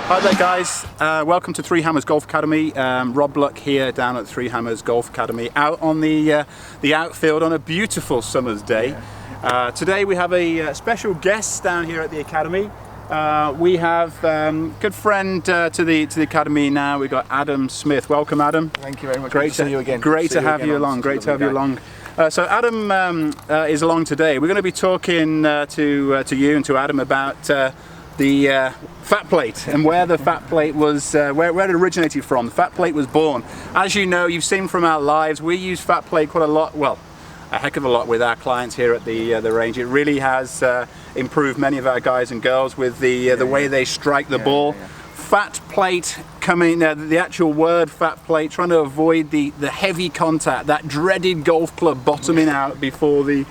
Hi there guys, welcome to Three Hammers Golf Academy. Rob Luck here down at Three Hammers Golf Academy, out on the outfield on a beautiful summer's day. Today we have a special guest down here at the Academy. We have good friend to the Academy now. We've got Adam Smith. Welcome, Adam. Thank you very much. Great to see you again. Great to have you along. Great to have you along. So Adam is along today. We're going to be talking to you and to Adam about the Fatplate and where the Fatplate was, where it originated from. The Fatplate was born. As you know, you've seen from our lives, we use Fatplate quite a lot. Well, a heck of a lot with our clients here at the range. It really has improved many of our guys and girls with the way they strike the ball. Fatplate coming, the actual word Fatplate, trying to avoid the heavy contact, that dreaded golf club bottoming out before the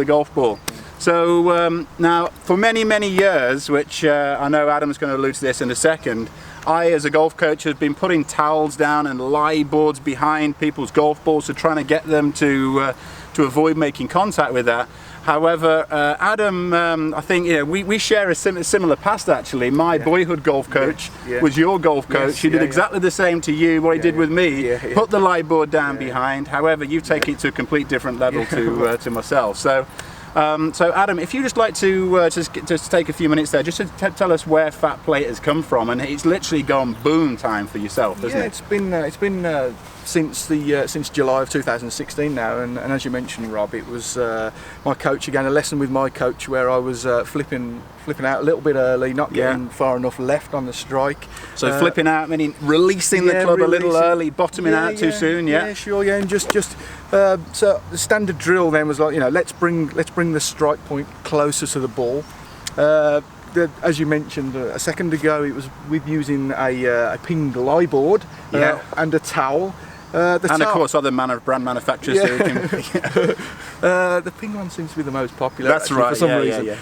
golf ball. So now, for many years, which I know Adam's going to allude to this in a second, I, as a golf coach, have been putting towels down and lie boards behind people's golf balls to trying to get them to avoid making contact with that. However, Adam, I think we share a similar past actually. My boyhood golf coach was your golf coach. He did exactly the same to you, what he did with me. Put the lie board down behind. However, you take it to a complete different level to myself. So Adam, if you'd just like to just take a few minutes there, just to tell us where Fatplate has come from, and it's literally gone boom time for yourself, hasn't it? It's been since July of 2016 now, and as you mentioned, Rob, it was my coach again, a lesson with my coach where I was flipping out a little bit early, not getting far enough left on the strike. So flipping out meaning releasing the club a little early, bottoming out too soon. Yeah, sure, and just so the standard drill then was like, let's bring the strike point closer to the ball. As you mentioned a second ago, it was with using a pinged lie board and a towel. Of course other brand manufacturers. The ping one seems to be the most popular. That's right, for some reason.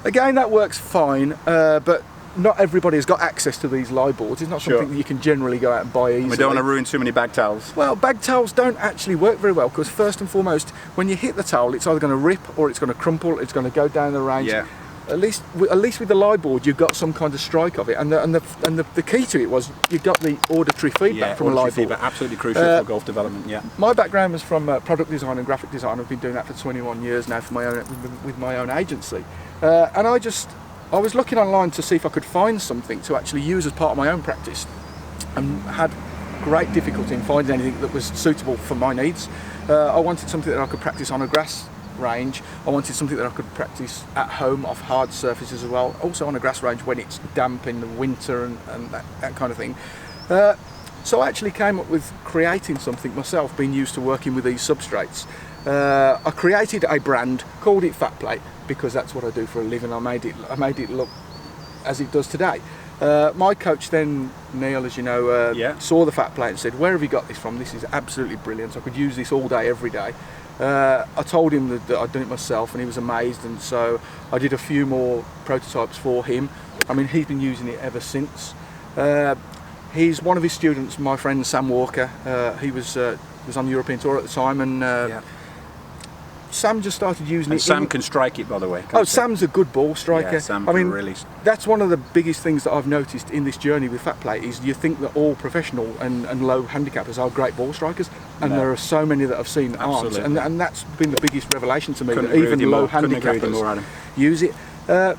Again, that works fine, but not everybody has got access to these lie boards. It's not something that you can generally go out and buy easily. We don't want to ruin too many bag towels. Well, bag towels don't actually work very well because first and foremost, when you hit the towel, it's either going to rip or it's going to crumple. It's going to go down the range. At least with the lie board, you've got some kind of strike of it, and the key to it was you got the auditory feedback from a lie board. Absolutely crucial for golf development. My background was from product design and graphic design. I've been doing that for 21 years now for with my own agency, and I was looking online to see if I could find something to actually use as part of my own practice, and had great difficulty in finding anything that was suitable for my needs. I wanted something that I could practice on a grass range. I wanted something that I could practice at home off hard surfaces as well, also on a grass range when it's damp in the winter and that kind of thing. So I actually came up with creating something myself, being used to working with these substrates. I created a brand, called it Fatplate, because that's what I do for a living. I made it look as it does today. My coach then, Neil, as you know, saw the Fatplate and said, "Where have you got this from? This is absolutely brilliant. I could use this all day, every day." I told him that I'd done it myself, and he was amazed, and so I did a few more prototypes for him. I mean, he's been using it ever since. He's one of his students, my friend Sam Walker. He was on the European Tour at the time, and Sam just started using it. Sam can strike it, by the way. Sam's a good ball striker. Yeah, Sam can really. That's one of the biggest things that I've noticed in this journey with Fatplate is you think that all professional and low handicappers are great ball strikers, and there are so many that I've seen aren't, and that's been the biggest revelation to me, that even low handicappers use it.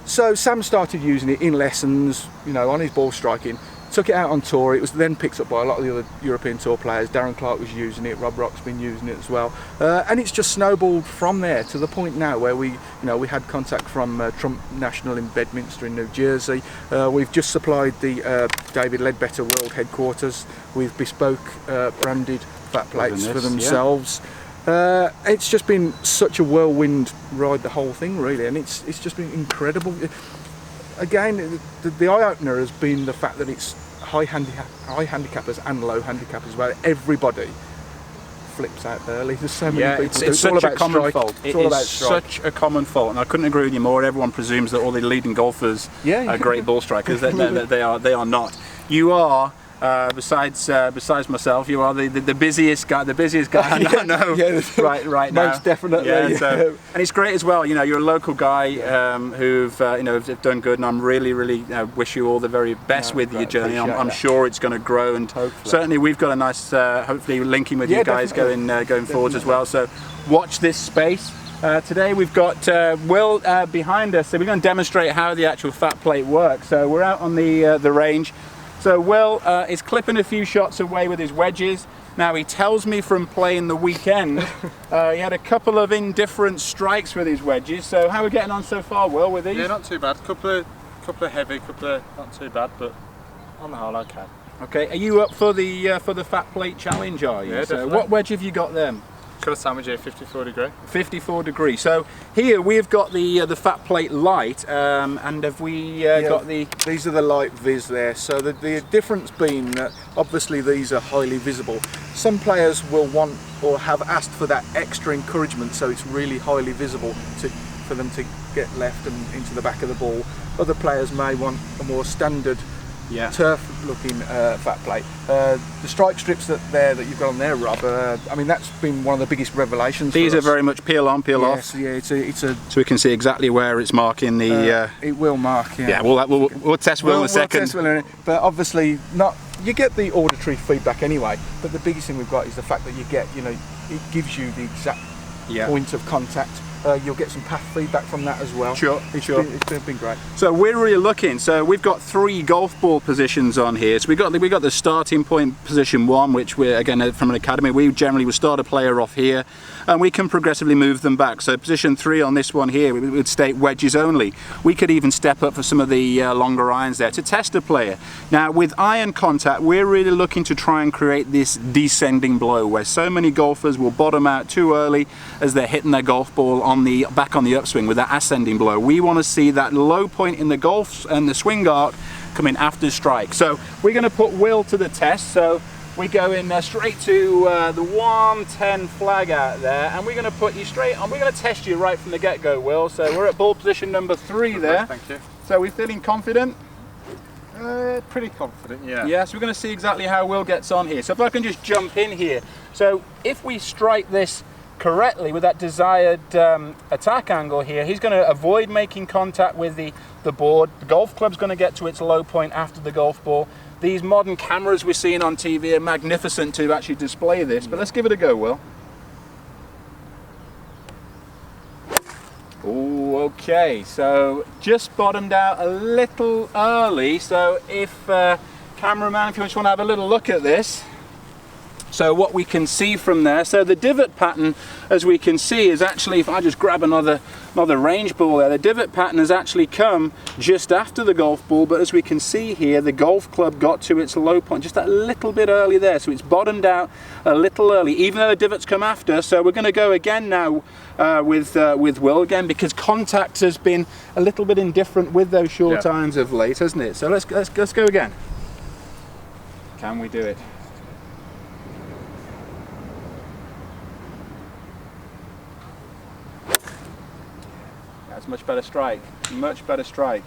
So Sam started using it in lessons, on his ball striking. Took it out on tour. It was then picked up by a lot of the other European Tour players. Darren Clark was using it. Rob Rock's been using it as well, and it's just snowballed from there to the point now where we had contact from Trump National in Bedminster in New Jersey. We've just supplied the David Ledbetter World Headquarters with bespoke branded Fatplates for themselves. It's just been such a whirlwind ride, the whole thing, really, and it's just been incredible. Again, the eye-opener has been the fact that it's high handicappers and low handicappers, where everybody flips out early. There's so many people. It's such a common fault. It is such a common fault, and I couldn't agree with you more. Everyone presumes that all the leading golfers are great ball strikers. They are not. You are Besides myself, you are the busiest guy I know right now. Most definitely. Yeah, and it's great as well. You know, you're a local guy who've have done good, and I'm really wish you all the very best with your journey. I'm sure it's going to grow, and certainly we've got a nice, hopefully linking with you guys going forwards as well. So watch this space. Today we've got Will behind us, so we're going to demonstrate how the actual fat plate works. So we're out on the range. So Will is clipping a few shots away with his wedges. Now he tells me from playing the weekend, he had a couple of indifferent strikes with his wedges. So how are we getting on so far, Will, with these? Yeah, not too bad. Couple of heavy, not too bad, but on the whole okay. Okay, are you up for the fat plate challenge? Are you? Yeah, so definitely. what wedge have you got then? Got a sandwich here, 54 degree. 54 degree. So here we've got the fat plate light, and have we got the... These are the light vis there. So the difference being that obviously these are highly visible. Some players will want or have asked for that extra encouragement, so it's really highly visible for them to get left and into the back of the ball. Other players may want a more standard turf-looking fat plate. The strike strips that you've got on there, Rob. I mean, that's been one of the biggest revelations. These are very much peel on, peel off. Yeah, it's a. So we can see exactly where it's marking the. It will mark. Yeah. Yeah. We'll test Will in a second. Test Will in it, but obviously not. You get the auditory feedback anyway. But the biggest thing we've got is the fact that you get. You know, it gives you the exact point of contact. You'll get some path feedback from that as well. Sure. It's been great. So we're really looking. So we've got 3 golf ball positions on here. So we got the starting point position 1, which we're again from an academy. We generally would start a player off here, and we can progressively move them back. So position 3 on this one here, we would state wedges only. We could even step up for some of the longer irons there to test a player. Now with iron contact, we're really looking to try and create this descending blow where so many golfers will bottom out too early as they're hitting their golf ball back on the upswing with that ascending blow. We want to see that low point in the golf and the swing arc coming after strike. So we're going to put Will to the test. So we go in straight to the 110 flag out there, and we're going to put you straight on. We're going to test you right from the get-go, Will. So we're at ball position number 3 there. Thank you. So we're feeling confident? Pretty confident, yeah. Yeah, so we're going to see exactly how Will gets on here. So if I can just jump in here. So if we strike this correctly with that desired attack angle here, he's going to avoid making contact with the board. The golf club's going to get to its low point after the golf ball. These modern cameras we're seeing on TV are magnificent to actually display this, but let's give it a go, Will. Oh, okay, so just bottomed out a little early. So if cameraman, if you just want to have a little look at this. So what we can see from there, so the divot pattern, as we can see, is actually, if I just grab another range ball there, the divot pattern has actually come just after the golf ball, but as we can see here, the golf club got to its low point just a little bit early there, so it's bottomed out a little early, even though the divots come after. So we're going to go again now with Will again, because contact has been a little bit indifferent with those short irons of late, hasn't it? So let's go again. Can we do it? That's much better strike. Much better strike.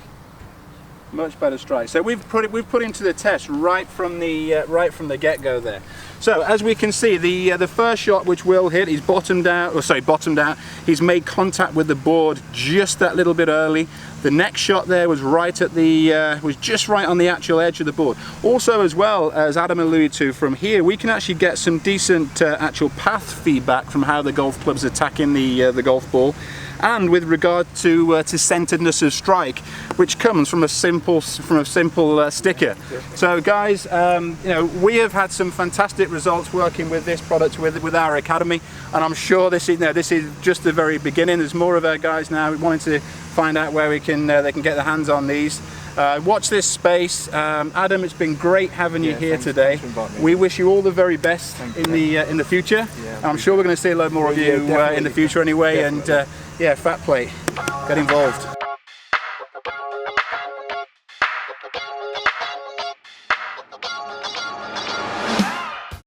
Much better strike. So we've put into the test right from the get-go there. So as we can see, the first shot which Will hit, he's bottomed out. He's made contact with the board just that little bit early. The next shot there was right at was just right on the actual edge of the board. Also, as well as Adam alluded to, from here we can actually get some decent actual path feedback from how the golf club's attacking the golf ball. And with regard to centeredness of strike, which comes from a simple sticker. So guys, we have had some fantastic results working with this product with our academy, and I'm sure this is just the very beginning. There's more of our guys now wanting to find out where they can get their hands on these. Watch this space. Adam, it's been great having you here today. We wish you all the very best in the future. I'm sure we're going to see a lot more of you in the future anyway. Definitely. And yeah, Fatplate, get involved.